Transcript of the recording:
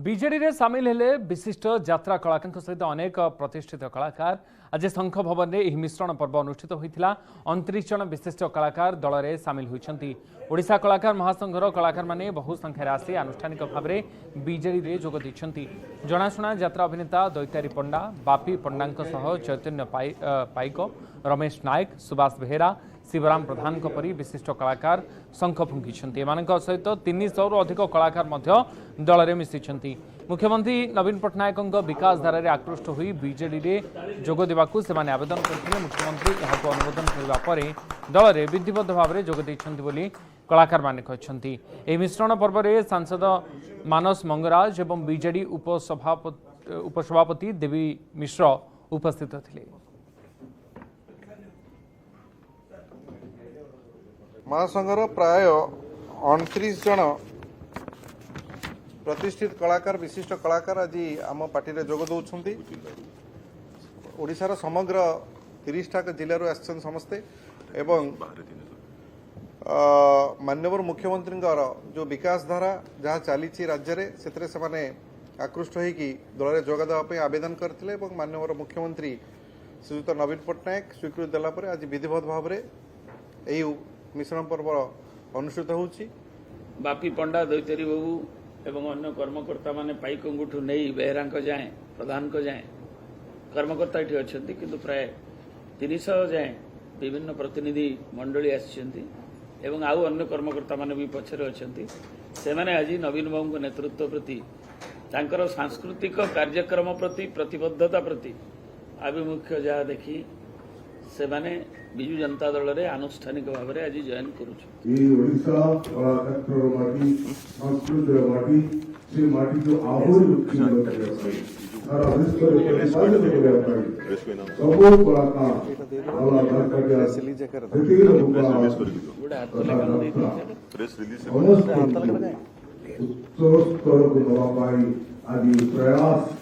BJD रे सामिल हेले विशिष्ट यात्रा कलाकार सहित अनेक प्रतिष्ठित कलाकार आज शंख भवन में यह मिश्रण पर्व अनुष्ठित होता 29 जन विशिष्ट कलाकार दल में सामिल होती ओडिशा कलाकार महासंघर कलाकार माने बहु संख्यार आसी आनुष्ठानिक भाव में बीजेडी रे जोग दैछंती। जनाशुना यात्रा अभिनेता दैतारी पंडा बापी पंडा चैतन्य पाइक रमेश नायक सुभाष बेहेरा शिवराम प्रधान परी विशिष्ट कलाकार शंख फुंकी सहित 300 रु अधिक कलाकार दल में मिशिंट। मुख्यमंत्री नवीन पट्टनायक विकास धारा आकृष्ट हो बीजेडी रे जोग देवाकू से आवेदन करते मुख्यमंत्री यह अनुमोदन करने दल में विधिबद्ध भाव में जोग देइछंती बोली कलाकार माने कहछंती। एही मिश्रण पर्व में सांसद मानस मंगराज एवं बीजेडी उपसभापति देवी मिश्र उपस्थित थिले। महासंघर प्राय 29 जन प्रतिष्ठित कलाकार विशिष्ट कलाकार आज आम पार्टी रे जोग दौरान ओडिशार समग्र 30टा जिलूर आसन समस्ते एवं माननीय मुख्यमंत्री जो विकास धारा जहाँ चली राज्य में से आकृष्ट होगी दल में जोग देवाई आवेदन करते माननीय मुख्यमंत्री श्रीयुक्त नवीन पट्टनायक स्वीकृति देलापर आज विधिवत भाव में यही मिश्रण पर्व अनुष्ठित होउछि। बापी पंडा दैतारी बाबू एवं अन्य कर्मकर्ता माने पाइकंगुठू नहीं बेहरा जाए प्रधान को जाए कर्मकर्ता ये अच्छा किंतु प्राय 300 जाए विभिन्न प्रतिनिधि मंडली आसिछंती एवं आउ अन्य कर्मकर्ता माने भी पछरे अछंती। से माने आज नवीन बाबू नेतृत्व प्रति तांकर सांस्कृतिक कार्यक्रम प्रति प्रतिबद्धता प्रति आभिमुख्य जहाँ देखी से माने बिजु जनता दल रे आनुष्ठानिक भाव में आज जॉइन प्रयास